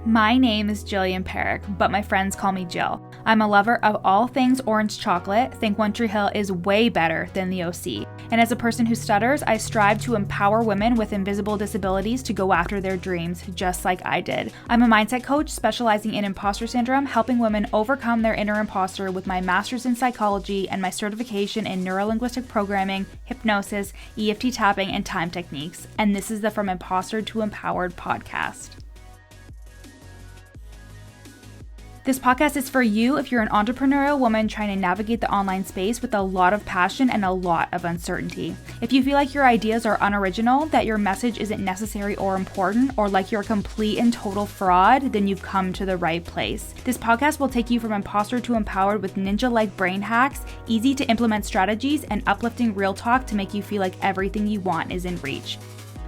My name is Jillian Parekh, but my friends call me Jill. I'm a lover of all things orange chocolate. Think One Tree Hill is way better than the OC. And as a person who stutters, I strive to empower women with invisible disabilities to go after their dreams, just like I did. I'm a mindset coach specializing in imposter syndrome, helping women overcome their inner imposter with my master's in psychology and my certification in neurolinguistic programming, hypnosis, EFT tapping, and time techniques. And this is the From Imposter to Empowered podcast. This podcast is for you if you're an entrepreneurial woman trying to navigate the online space with a lot of passion and a lot of uncertainty. If you feel like your ideas are unoriginal, that your message isn't necessary or important, or like you're a complete and total fraud, then you've come to the right place. This podcast will take you from imposter to empowered with ninja-like brain hacks, easy to implement strategies, and uplifting real talk to make you feel like everything you want is in reach.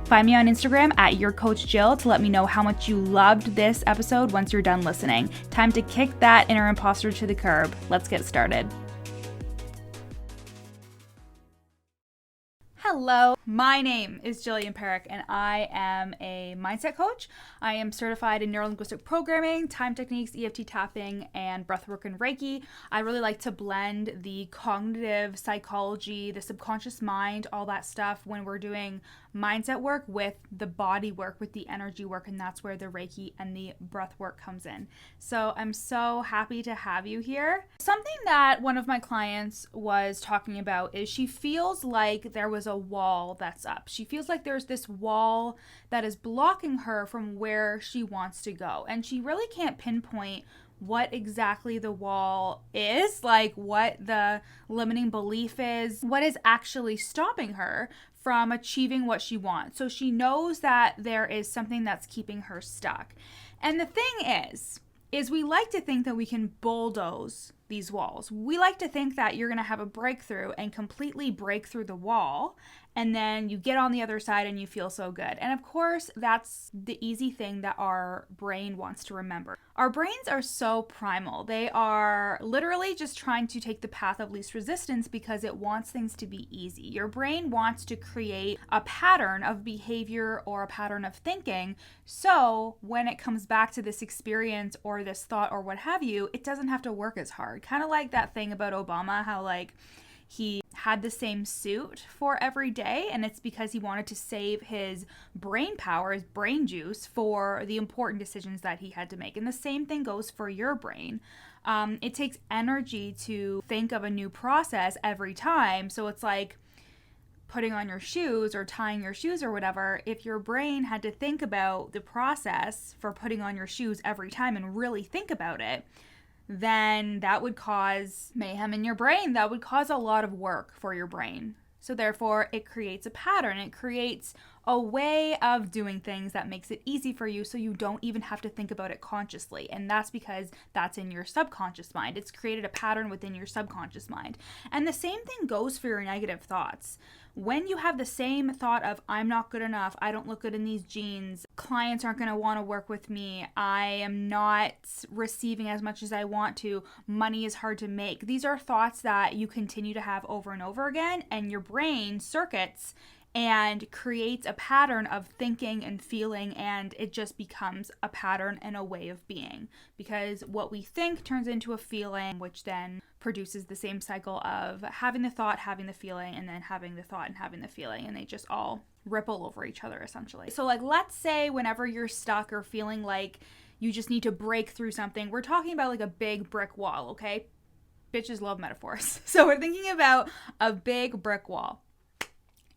Find me on Instagram at YourCoachJill to let me know how much you loved this episode once you're done listening. Time to kick that inner imposter to the curb. Let's get started. Hello, my name is Jillian Parekh and I am a mindset coach. I am certified in neurolinguistic programming, time techniques, EFT tapping, and breathwork and Reiki. I really like to blend the cognitive psychology, the subconscious mind, all that stuff when we're doing mindset work with the body work, with the energy work, and that's where the Reiki and the breath work comes in. So I'm so happy to have you here. Something that one of my clients was talking about is she feels like there was a wall that's up. She feels like there's this wall that is blocking her from where she wants to go, and she really can't pinpoint what exactly the wall is, like what the limiting belief is, what is actually stopping her from achieving what she wants. So she knows that there is something that's keeping her stuck. And the thing is we like to think that we can bulldoze these walls. We like to think that you're going to have a breakthrough and completely break through the wall, and then you get on the other side and you feel so good. And of course, that's the easy thing that our brain wants to remember. Our brains are so primal. They are literally just trying to take the path of least resistance because it wants things to be easy. Your brain wants to create a pattern of behavior or a pattern of thinking. So when it comes back to this experience or this thought or what have you, it doesn't have to work as hard. Kind of like that thing about Obama, how like he had the same suit for every day, and it's because he wanted to save his brain power, his brain juice, for the important decisions that he had to make. And the same thing goes for your brain. It takes energy to think of a new process every time. So it's like putting on your shoes or tying your shoes or whatever. If your brain had to think about the process for putting on your shoes every time and really think about it, then that would cause mayhem in your brain. That would cause a lot of work for your brain. So therefore, it creates a pattern. It creates a way of doing things that makes it easy for you so you don't even have to think about it consciously. And that's because that's in your subconscious mind. It's created a pattern within your subconscious mind. And the same thing goes for your negative thoughts. When you have the same thought of, I'm not good enough, I don't look good in these jeans, clients aren't going to want to work with me, I am not receiving as much as I want to, money is hard to make. These are thoughts that you continue to have over and over again, and your brain circuits and creates a pattern of thinking and feeling, and it just becomes a pattern and a way of being, because what we think turns into a feeling, which then produces the same cycle of having the thought, having the feeling, and then having the thought and having the feeling, and they just all ripple over each other essentially. So like, let's say whenever you're stuck or feeling like you just need to break through something, we're talking about like a big brick wall, okay? Bitches love metaphors. So we're thinking about a big brick wall.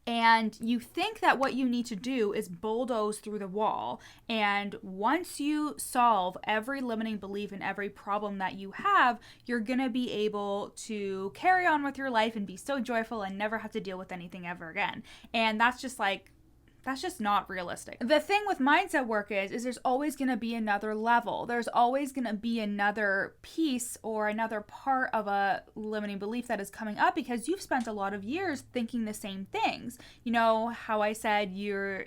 And you think that what you need to do is bulldoze through the wall. And once you solve every limiting belief and every problem that you have, you're going to be able to carry on with your life and be so joyful and never have to deal with anything ever again. And that's just not realistic. The thing with mindset work is there's always going to be another level. There's always going to be another piece or another part of a limiting belief that is coming up because you've spent a lot of years thinking the same things. You know how I said your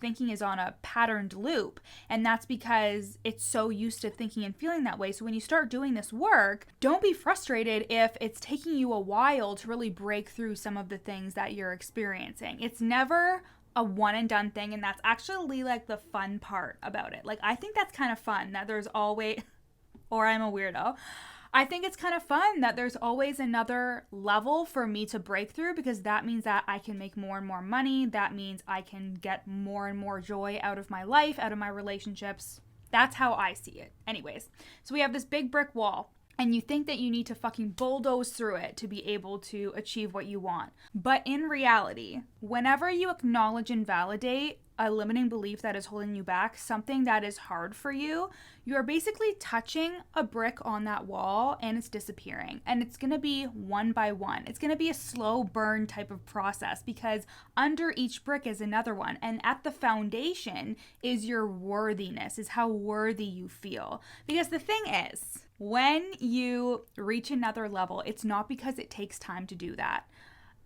thinking is on a patterned loop, and that's because it's so used to thinking and feeling that way. So when you start doing this work, don't be frustrated if it's taking you a while to really break through some of the things that you're experiencing. It's never a one and done thing, and that's actually like the fun part about it. Like, I think that's kind of fun that there's always, or I'm a weirdo. I think it's kind of fun that there's always another level for me to break through, because that means that I can make more and more money. That means I can get more and more joy out of my life, out of my relationships. That's how I see it. Anyways, so we have this big brick wall, and you think that you need to fucking bulldoze through it to be able to achieve what you want. But in reality, whenever you acknowledge and validate a limiting belief that is holding you back, something that is hard for you, you are basically touching a brick on that wall and it's disappearing. And it's going to be one by one. It's going to be a slow burn type of process, because under each brick is another one. And at the foundation is your worthiness, is how worthy you feel. Because the thing is, when you reach another level, it's not because it takes time to do that.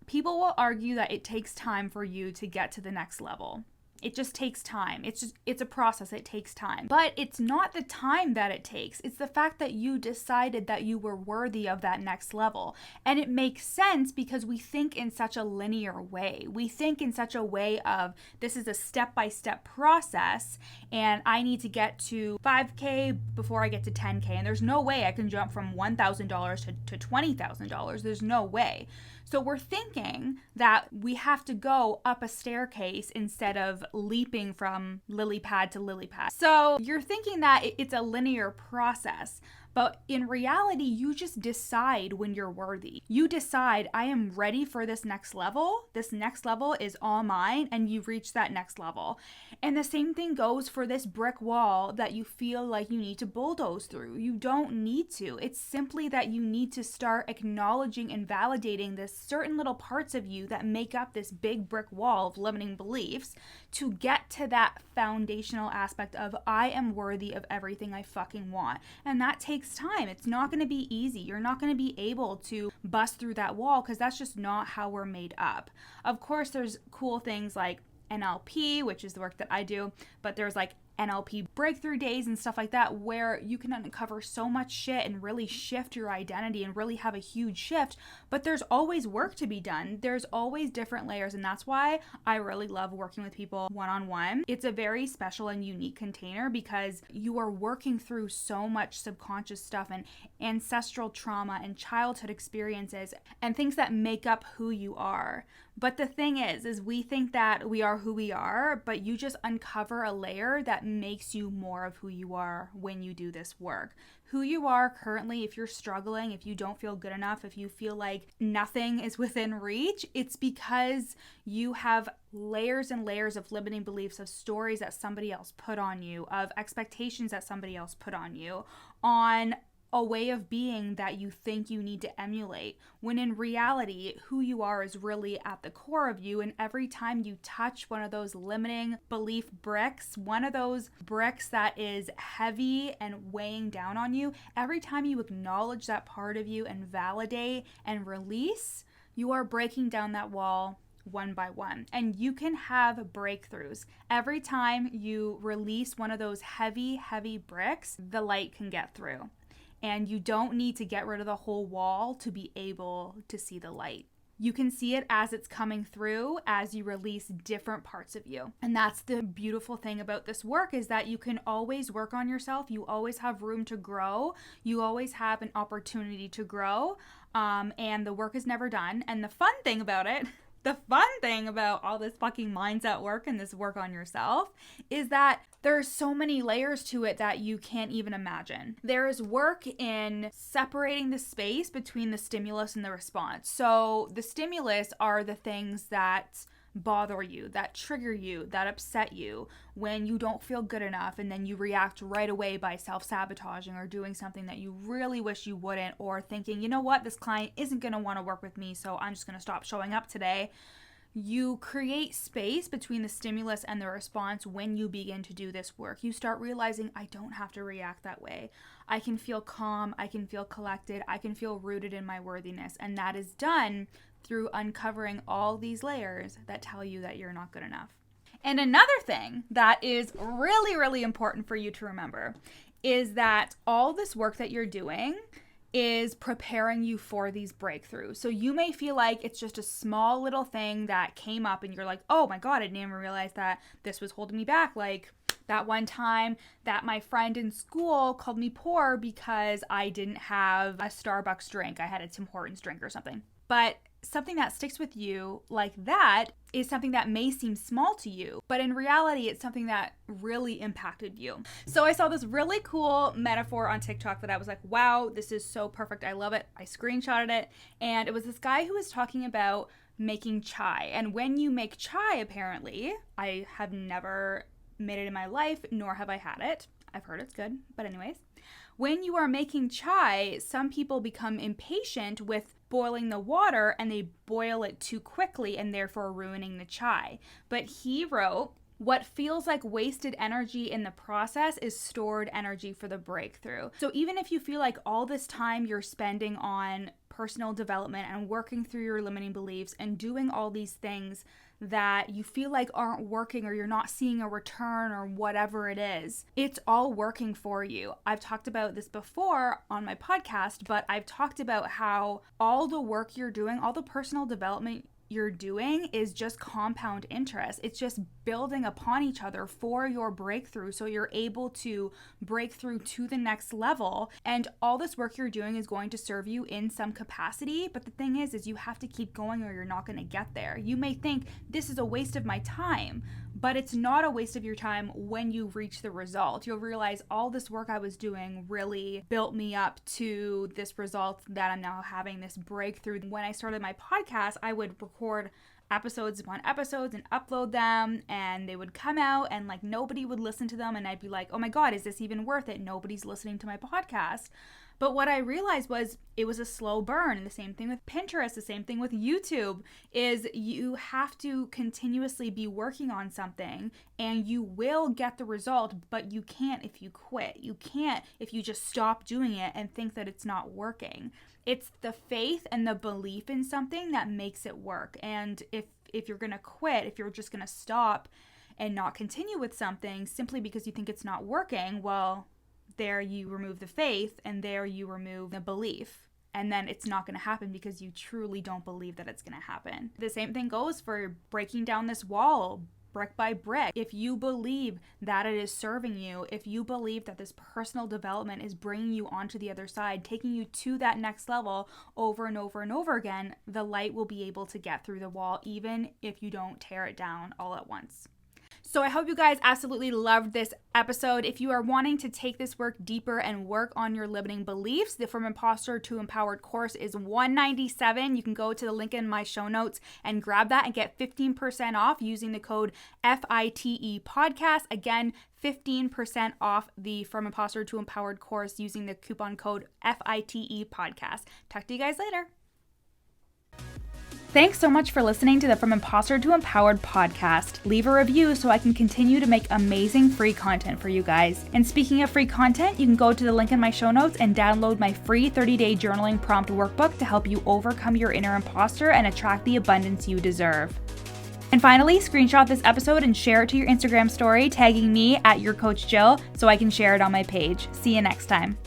People will argue that it takes time for you to get to the next level. It just takes time. It's a process. It takes time. But it's not the time that it takes. It's the fact that you decided that you were worthy of that next level. And it makes sense because we think in such a linear way. We think in such a way of, this is a step-by-step process, and I need to get to 5K before I get to 10K. And there's no way I can jump from $1,000 to $20,000. There's no way. So we're thinking that we have to go up a staircase instead of leaping from lily pad to lily pad. So you're thinking that it's a linear process. But in reality, you just decide when you're worthy. You decide, I am ready for this next level. This next level is all mine, and you reach that next level. And the same thing goes for this brick wall that you feel like you need to bulldoze through. You don't need to. It's simply that you need to start acknowledging and validating this certain little parts of you that make up this big brick wall of limiting beliefs to get to that foundational aspect of, I am worthy of everything I fucking want. And that takes time. It's not going to be easy. You're not going to be able to bust through that wall, because that's just not how we're made up. Of course, there's cool things like NLP, which is the work that I do, but there's like NLP breakthrough days and stuff like that, where you can uncover so much shit and really shift your identity and really have a huge shift. But there's always work to be done. There's always different layers, and that's why I really love working with people one-on-one. It's a very special and unique container, because you are working through so much subconscious stuff and ancestral trauma and childhood experiences and things that make up who you are. But the thing is we think that we are who we are, but you just uncover a layer that makes you more of who you are when you do this work. Who you are currently, if you're struggling, if you don't feel good enough, if you feel like nothing is within reach, it's because you have layers and layers of limiting beliefs, of stories that somebody else put on you, of expectations that somebody else put on you, on a way of being that you think you need to emulate, when in reality, who you are is really at the core of you. And every time you touch one of those limiting belief bricks, one of those bricks that is heavy and weighing down on you, every time you acknowledge that part of you and validate and release, you are breaking down that wall one by one. And you can have breakthroughs. Every time you release one of those heavy bricks, the light can get through. And you don't need to get rid of the whole wall to be able to see the light. You can see it as it's coming through, as you release different parts of you. And that's the beautiful thing about this work, is that you can always work on yourself. You always have room to grow. You always have an opportunity to grow. And the work is never done. And the fun thing about it, the fun thing about all this fucking mindset work and this work on yourself, is that there's so many layers to it that you can't even imagine. There is work in separating the space between the stimulus and the response. So the stimulus are the things that bother you, that trigger you, that upset you, when you don't feel good enough and then you react right away by self-sabotaging or doing something that you really wish you wouldn't, or thinking, you know what, this client isn't going to want to work with me, so I'm just going to stop showing up today. You create space between the stimulus and the response when you begin to do this work. You start realizing, I don't have to react that way. I can feel calm, I can feel collected, I can feel rooted in my worthiness. And that is done through uncovering all these layers that tell you that you're not good enough. And another thing that is really, really important for you to remember is that all this work that you're doing is preparing you for these breakthroughs. So you may feel like it's just a small little thing that came up and you're like, oh my God, I didn't even realize that this was holding me back. Like that one time that my friend in school called me poor because I didn't have a Starbucks drink. I had a Tim Hortons drink or something. But something that sticks with you like that is something that may seem small to you, but in reality, it's something that really impacted you. So I saw this really cool metaphor on TikTok that I was like, wow, this is so perfect. I love it. I screenshotted it. And it was this guy who was talking about making chai. And when you make chai, apparently, I have never made it in my life, nor have I had it. I've heard it's good, but anyways. When you are making chai, some people become impatient with boiling the water and they boil it too quickly and therefore ruining the chai. But he wrote, what feels like wasted energy in the process is stored energy for the breakthrough. So even if you feel like all this time you're spending on personal development and working through your limiting beliefs and doing all these things that you feel like aren't working or you're not seeing a return or whatever it is, it's all working for you. I've talked about this before on my podcast, but I've talked about how all the work you're doing, all the personal development you're doing is just compound interest. It's just building upon each other for your breakthrough so you're able to break through to the next level. And all this work you're doing is going to serve you in some capacity. But the thing is you have to keep going or you're not going to get there. You may think this is a waste of my time, but it's not a waste of your time when you reach the result. You'll realize all this work I was doing really built me up to this result that I'm now having, this breakthrough. When I started my podcast, I would record episodes upon episodes and upload them, and they would come out and like nobody would listen to them, and I'd be like, oh my God, is this even worth it? Nobody's listening to my podcast. But what I realized was it was a slow burn. And the same thing with Pinterest, the same thing with YouTube, is you have to continuously be working on something and you will get the result, but you can't if you quit. You can't if you just stop doing it and think that it's not working. It's the faith and the belief in something that makes it work. And if you're going to quit, if you're just going to stop and not continue with something simply because you think it's not working, well, there you remove the faith and there you remove the belief. And then it's not going to happen because you truly don't believe that it's going to happen. The same thing goes for breaking down this wall brick by brick. If you believe that it is serving you, if you believe that this personal development is bringing you onto the other side, taking you to that next level over and over and over again, the light will be able to get through the wall even if you don't tear it down all at once. So I hope you guys absolutely loved this episode. If you are wanting to take this work deeper and work on your limiting beliefs, the From Imposter to Empowered course is $197. You can go to the link in my show notes and grab that and get 15% off using the code FITE podcast. Again, 15% off the From Imposter to Empowered course using the coupon code FITE podcast. Talk to you guys later. Thanks so much for listening to the From Imposter to Empowered podcast. Leave a review so I can continue to make amazing free content for you guys. And speaking of free content, you can go to the link in my show notes and download my free 30-day journaling prompt workbook to help you overcome your inner imposter and attract the abundance you deserve. And finally, screenshot this episode and share it to your Instagram story, tagging me at YourCoachJill so I can share it on my page. See you next time.